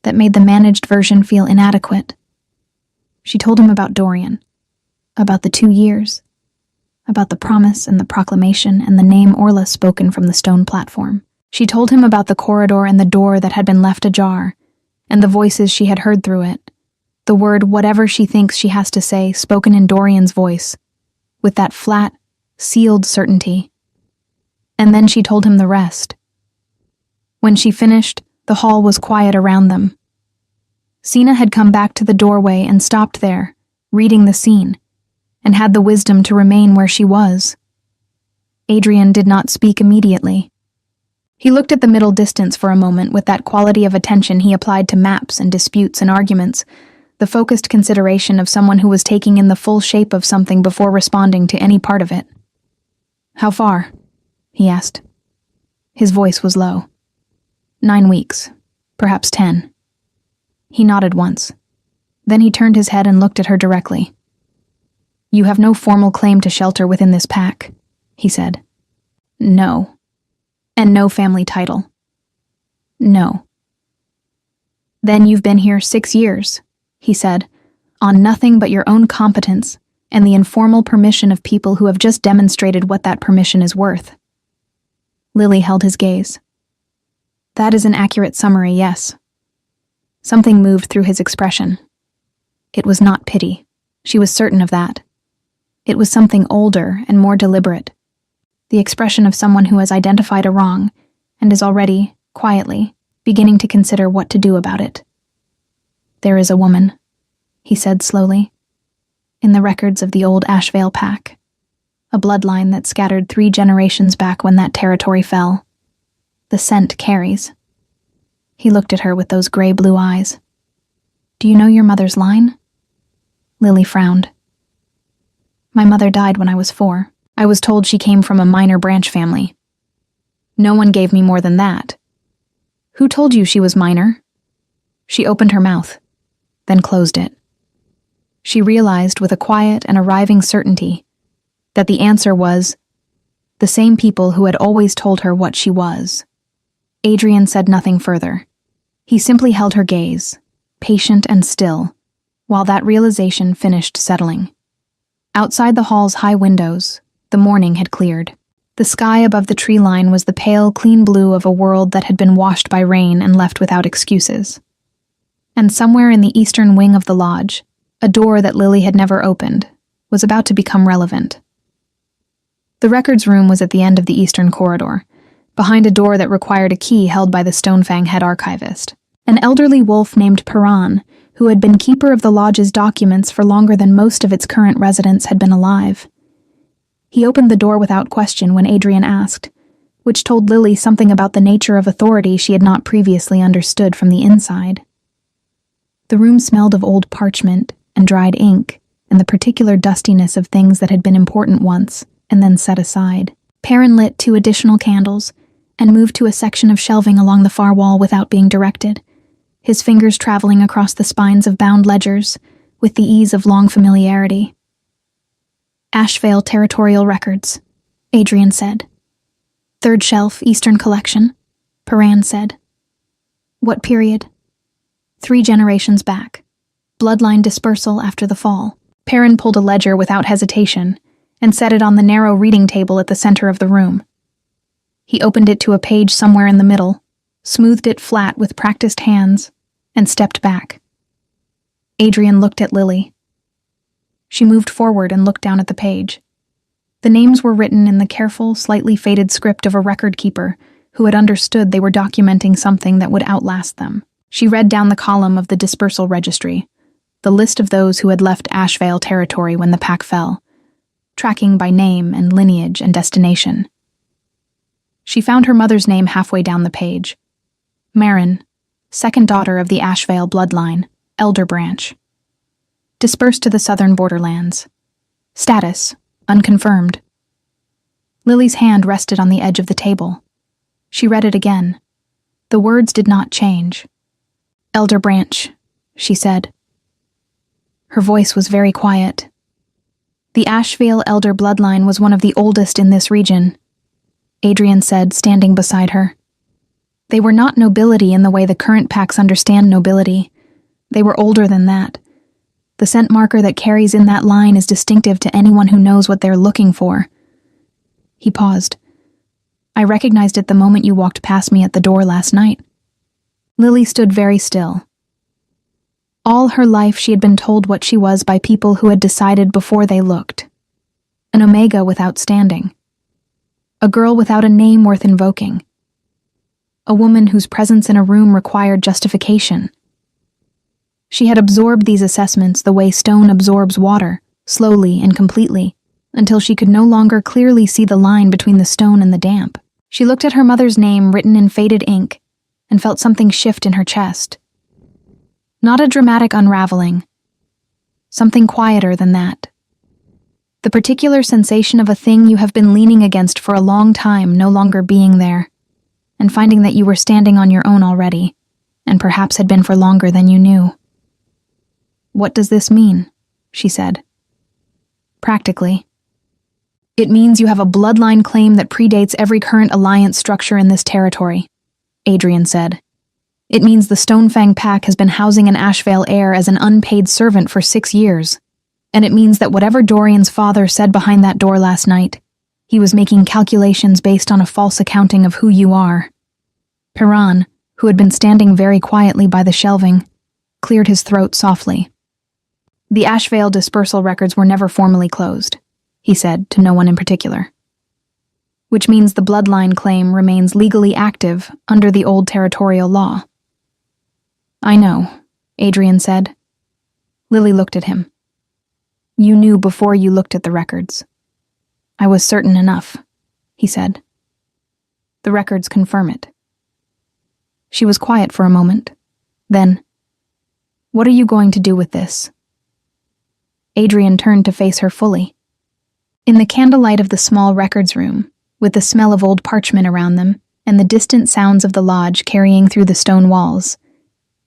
that made the managed version feel inadequate. She told him about Dorian, about the 2 years, about the promise and the proclamation and the name Orla spoken from the stone platform. She told him about the corridor and the door that had been left ajar, and the voices she had heard through it, the word whatever she thinks she has to say spoken in Dorian's voice, with that flat, sealed certainty. And then she told him the rest. When she finished, the hall was quiet around them. Sina had come back to the doorway and stopped there, reading the scene, and had the wisdom to remain where she was. Adrian did not speak immediately. He looked at the middle distance for a moment with that quality of attention he applied to maps and disputes and arguments, the the focused consideration of someone who was taking in the full shape of something before responding to any part of it. "How far?" he asked. His voice was low. 9 weeks, perhaps 10. He nodded once. Then he turned his head and looked at her directly. "You have no formal claim to shelter within this pack," he said. "No. And no family title." "No." "Then you've been here 6 years," he said, "on nothing but your own competence and the informal permission of people who have just demonstrated what that permission is worth." Lily held his gaze. "That is an accurate summary, yes." Something moved through his expression. It was not pity. She was certain of that. It was something older and more deliberate. The expression of someone who has identified a wrong and is already, quietly, beginning to consider what to do about it. "There is a woman," he said slowly, "in the records of the old Ashvale pack. A bloodline that scattered 3 generations back when that territory fell. The scent carries." He looked at her with those gray-blue eyes. "Do you know your mother's line?" Lily frowned. "My mother died when I was 4. I was told she came from a minor branch family. No one gave me more than that." "Who told you she was minor?" She opened her mouth, then closed it. She realized with a quiet and arriving certainty that the answer was the same people who had always told her what she was. Adrian said nothing further. He simply held her gaze, patient and still, while that realization finished settling. Outside the hall's high windows, the morning had cleared. The sky above the tree line was the pale, clean blue of a world that had been washed by rain and left without excuses. And somewhere in the eastern wing of the lodge, a door that Lily had never opened was about to become relevant. The records room was at the end of the eastern corridor, behind a door that required a key held by the Stonefang head archivist. An elderly wolf named Piran, who had been keeper of the lodge's documents for longer than most of its current residents had been alive. He opened the door without question when Adrian asked, which told Lily something about the nature of authority she had not previously understood from the inside. The room smelled of old parchment and dried ink and the particular dustiness of things that had been important once and then set aside. Perrin lit 2 additional candles and moved to a section of shelving along the far wall without being directed, his fingers traveling across the spines of bound ledgers with the ease of long familiarity. "Ashvale Territorial Records," Adrian said. "Third shelf, Eastern Collection," Piran said. "What period?" 3 generations back. Bloodline dispersal after the fall. Perrin pulled a ledger without hesitation and set it on the narrow reading table at the center of the room. He opened it to a page somewhere in the middle, smoothed it flat with practiced hands, and stepped back. Adrian looked at Lily. She moved forward and looked down at the page. The names were written in the careful, slightly faded script of a record keeper who had understood they were documenting something that would outlast them. She read down the column of the dispersal registry, the list of those who had left Ashvale territory when the pack fell, tracking by name and lineage and destination. She found her mother's name halfway down the page. Marin, second daughter of the Ashvale bloodline, elder branch. Dispersed to the southern borderlands. Status, unconfirmed. Lily's hand rested on the edge of the table. She read it again. The words did not change. "Elder branch," she said. Her voice was very quiet. "The Ashvale elder bloodline was one of the oldest in this region," Adrian said, standing beside her. "They were not nobility in the way the current packs understand nobility. They were older than that. The scent marker that carries in that line is distinctive to anyone who knows what they're looking for." He paused. "I recognized it the moment you walked past me at the door last night." Lily stood very still. All her life she had been told what she was by people who had decided before they looked. An Omega without standing. A girl without a name worth invoking. A woman whose presence in a room required justification. She had absorbed these assessments the way stone absorbs water, slowly and completely, until she could no longer clearly see the line between the stone and the damp. She looked at her mother's name written in faded ink and felt something shift in her chest. Not a dramatic unraveling, Something quieter than that. The particular sensation of a thing you have been leaning against for a long time no longer being there, and finding that you were standing on your own already, and perhaps had been for longer than you knew. "What does this mean?" she said. "Practically. It means you have a bloodline claim that predates every current alliance structure in this territory," Adrian said. "It means the Stonefang Pack has been housing an Ashvale heir as an unpaid servant for 6 years. And it means that whatever Dorian's father said behind that door last night, he was making calculations based on a false accounting of who you are." Piran, who had been standing very quietly by the shelving, cleared his throat softly. "The Ashvale dispersal records were never formally closed," he said to no one in particular. "Which means the bloodline claim remains legally active under the old territorial law." "I know," Adrian said. Lily looked at him. "You knew before you looked at the records." "I was certain enough," he said. "The records confirm it." She was quiet for a moment. Then, "What are you going to do with this?" Adrian turned to face her fully. In the candlelight of the small records room, with the smell of old parchment around them and the distant sounds of the lodge carrying through the stone walls,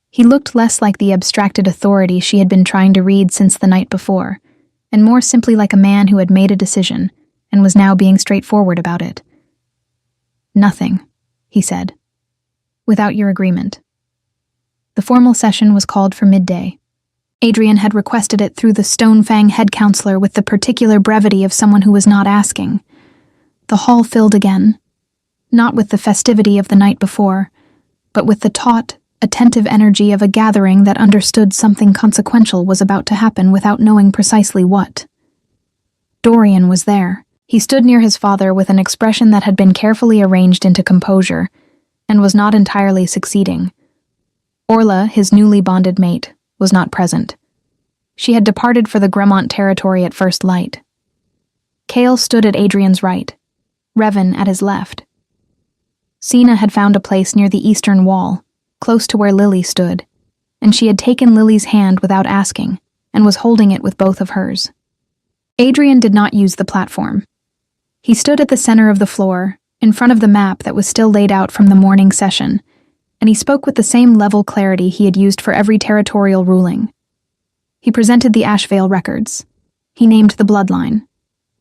he looked less like the abstracted authority she had been trying to read since the night before, and more simply like a man who had made a decision and was now being straightforward about it. "Nothing," he said, "without your agreement." The formal session was called for midday. Adrian had requested it through the Stonefang head counselor with the particular brevity of someone who was not asking. The hall filled again, not with the festivity of the night before, but with the taut, attentive energy of a gathering that understood something consequential was about to happen without knowing precisely what. Dorian was there. He stood near his father with an expression that had been carefully arranged into composure, and was not entirely succeeding. Orla, his newly bonded mate, was not present. She had departed for the Gremont territory at first light. Kale stood at Adrian's right, Revan at his left. Sina had found a place near the eastern wall, close to where Lily stood, and she had taken Lily's hand without asking, and was holding it with both of hers. Adrian did not use the platform. He stood at the center of the floor, in front of the map that was still laid out from the morning session, and he spoke with the same level clarity he had used for every territorial ruling. He presented the Ashvale records. He named the bloodline.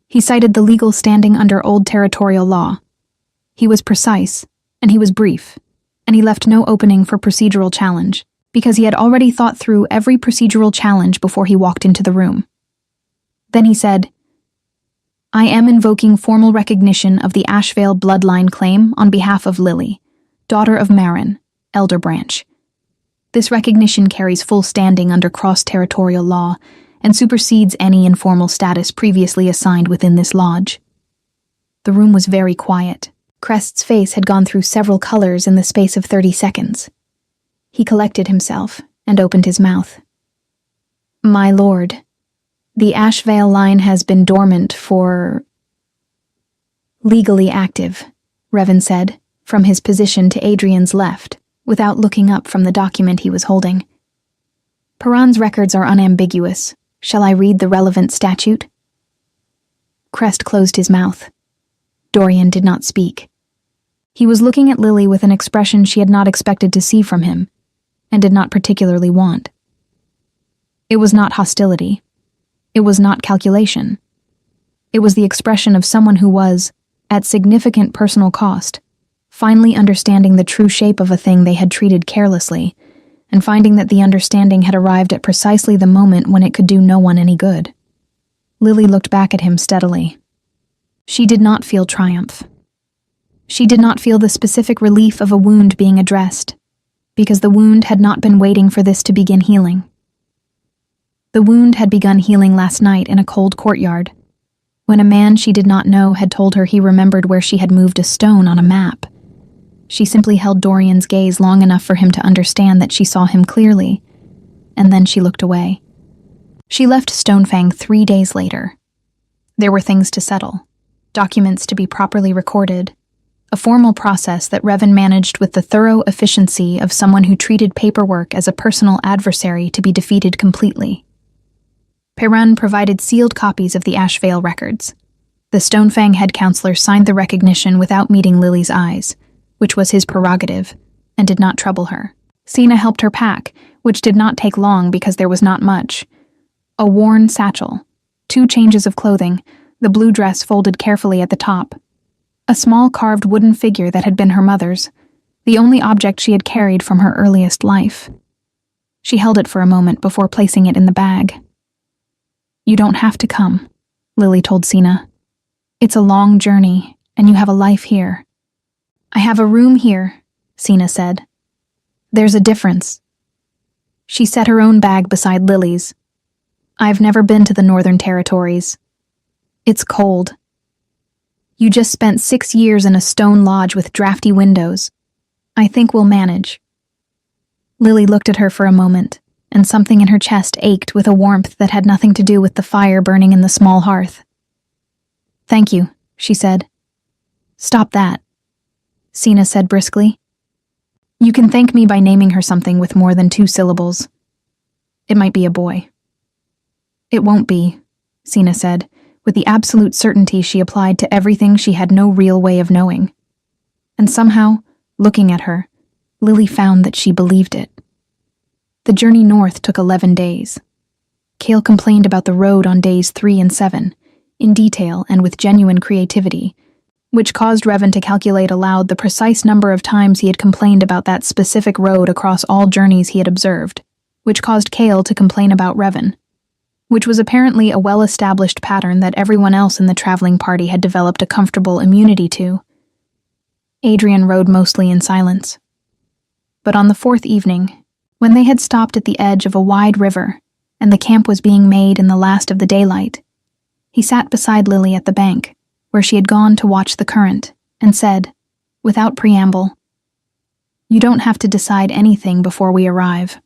He cited the legal standing under old territorial law. He was precise, and he was brief, and he left no opening for procedural challenge, because he had already thought through every procedural challenge before he walked into the room. Then he said, "I am invoking formal recognition of the Ashvale bloodline claim on behalf of Lily, daughter of Marin, Elder Branch. This recognition carries full standing under cross-territorial law and supersedes any informal status previously assigned within this lodge." The room was very quiet. Crest's face had gone through several colors in the space of 30 seconds. He collected himself and opened his mouth. "My lord, the Ashvale line has been dormant for..." "Legally active," Revan said, from his position to Adrian's left, without looking up from the document he was holding. "Piran's records are unambiguous. Shall I read the relevant statute?" Crest closed his mouth. Dorian did not speak. He was looking at Lily with an expression she had not expected to see from him, and did not particularly want. It was not hostility. It was not calculation. It was the expression of someone who was, at significant personal cost, finally understanding the true shape of a thing they had treated carelessly, and finding that the understanding had arrived at precisely the moment when it could do no one any good. Lily looked back at him steadily. She did not feel triumph. She did not feel the specific relief of a wound being addressed, because the wound had not been waiting for this to begin healing. The wound had begun healing last night in a cold courtyard, when a man she did not know had told her he remembered where she had moved a stone on a map. She simply held Dorian's gaze long enough for him to understand that she saw him clearly, and then she looked away. She left Stonefang 3 days later. There were things to settle, documents to be properly recorded, a formal process that Revan managed with the thorough efficiency of someone who treated paperwork as a personal adversary to be defeated completely. Perun provided sealed copies of the Ashvale records. The Stonefang head counselor signed the recognition without meeting Lily's eyes, which was his prerogative, and did not trouble her. Sina helped her pack, which did not take long because there was not much. A worn satchel, 2 changes of clothing, the blue dress folded carefully at the top, a small carved wooden figure that had been her mother's, the only object she had carried from her earliest life. She held it for a moment before placing it in the bag. "You don't have to come," Lily told Sina. "It's a long journey, and you have a life here." "I have a room here," Sina said. "There's a difference." She set her own bag beside Lily's. "I've never been to the Northern Territories. It's cold. You just spent 6 years in a stone lodge with drafty windows. I think we'll manage." Lily looked at her for a moment, and something in her chest ached with a warmth that had nothing to do with the fire burning in the small hearth. "Thank you," she said. "Stop that," Sina said briskly. "You can thank me by naming her something with more than 2 syllables. It might be a boy." "It won't be," Sina said, with the absolute certainty she applied to everything she had no real way of knowing. And somehow, looking at her, Lily found that she believed it. The journey north took 11 days. Cale complained about the road on days 3 and 7, in detail and with genuine creativity, which caused Revan to calculate aloud the precise number of times he had complained about that specific road across all journeys he had observed, which caused Cale to complain about Revan, which was apparently a well-established pattern that everyone else in the traveling party had developed a comfortable immunity to. Adrian rode mostly in silence. But on the 4th evening, when they had stopped at the edge of a wide river and the camp was being made in the last of the daylight, he sat beside Lily at the bank, where she had gone to watch the current, and said, without preamble, "You don't have to decide anything before we arrive."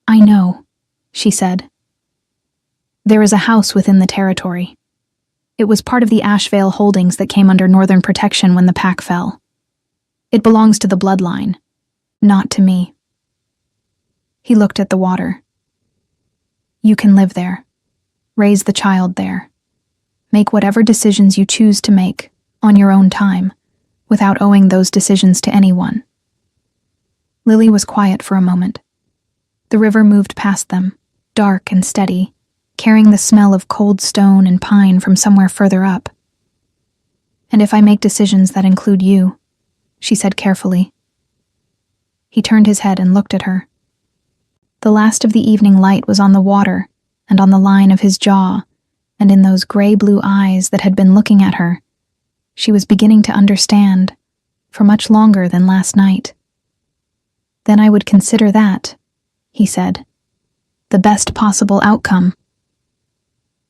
"I know," she said. "There is a house within the territory. It was part of the Ashvale holdings that came under Northern protection when the pack fell. It belongs to the bloodline, not to me." He looked at the water. "You can live there. Raise the child there. Make whatever decisions you choose to make, on your own time, without owing those decisions to anyone." Lily was quiet for a moment. The river moved past them, dark and steady, carrying the smell of cold stone and pine from somewhere further up. "And if I make decisions that include you," she said carefully. He turned his head and looked at her. The last of the evening light was on the water and on the line of his jaw, and in those gray-blue eyes that had been looking at her, she was beginning to understand, for much longer than last night. "Then I would consider that," he said, "the best possible outcome."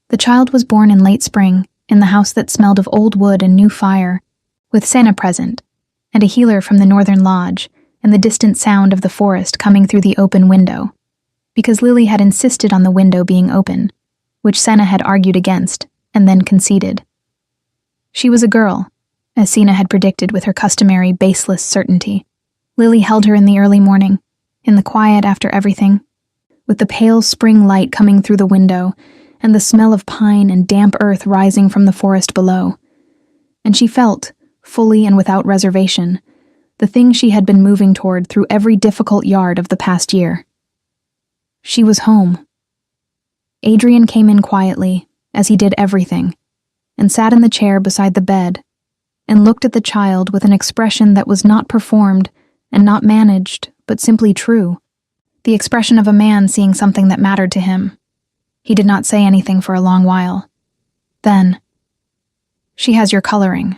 The child was born in late spring, in the house that smelled of old wood and new fire, with Sena present, and a healer from the Northern Lodge, and the distant sound of the forest coming through the open window, because Lily had insisted on the window being open, which Sena had argued against, and then conceded. She was a girl, as Sena had predicted with her customary baseless certainty. Lily held her in the early morning, in the quiet after everything, with the pale spring light coming through the window, and the smell of pine and damp earth rising from the forest below. And she felt, fully and without reservation, the thing she had been moving toward through every difficult yard of the past year. She was home. Adrian came in quietly, as he did everything, and sat in the chair beside the bed, and looked at the child with an expression that was not performed and not managed, but simply true, the expression of a man seeing something that mattered to him. He did not say anything for a long while. Then, "She has your coloring."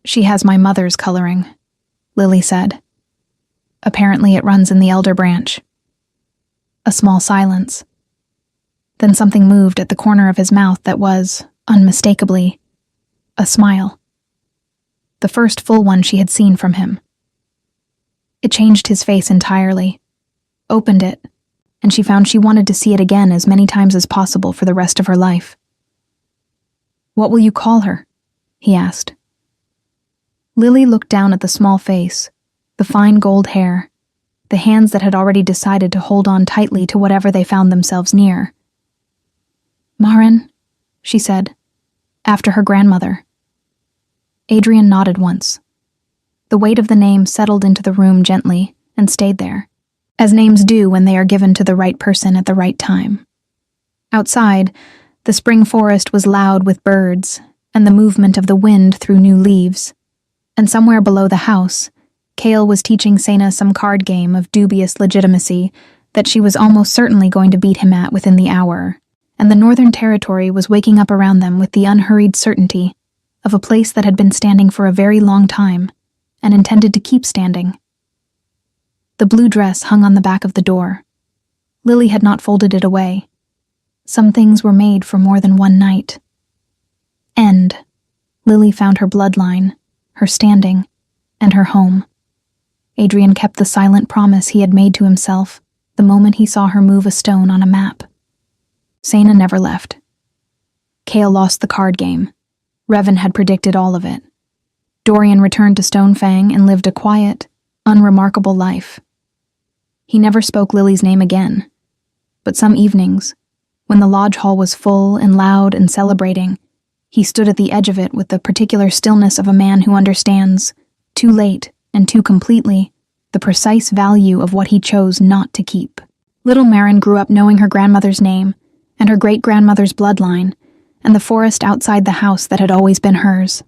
"She has my mother's coloring," Lily said. "Apparently it runs in the elder branch." A small silence. Then something moved at the corner of his mouth that was, unmistakably, a smile. The first full one she had seen from him. It changed his face entirely, opened it, and she found she wanted to see it again as many times as possible for the rest of her life. "What will you call her?" he asked. Lily looked down at the small face, the fine gold hair, the hands that had already decided to hold on tightly to whatever they found themselves near, Maren, she said, after her grandmother. Adrian nodded once. The weight of the name settled into the room gently and stayed there, as names do when they are given to the right person at the right time. Outside, the spring forest was loud with birds and the movement of the wind through new leaves, and somewhere below the house, Kale was teaching Sena some card game of dubious legitimacy that she was almost certainly going to beat him at within the hour, and the Northern Territory was waking up around them with the unhurried certainty of a place that had been standing for a very long time and intended to keep standing. The blue dress hung on the back of the door. Lily had not folded it away. Some things were made for more than one night. End. Lily found her bloodline, her standing, and her home. Adrian kept the silent promise he had made to himself the moment he saw her move a stone on a map. Sena never left. Kale lost the card game. Revan had predicted all of it. Dorian returned to Stonefang and lived a quiet, unremarkable life. He never spoke Lily's name again. But some evenings, when the lodge hall was full and loud and celebrating, he stood at the edge of it with the particular stillness of a man who understands, too late and too completely, the precise value of what he chose not to keep. Little Maren grew up knowing her grandmother's name and her great-grandmother's bloodline and the forest outside the house that had always been hers.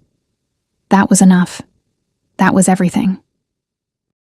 That was enough. That was everything.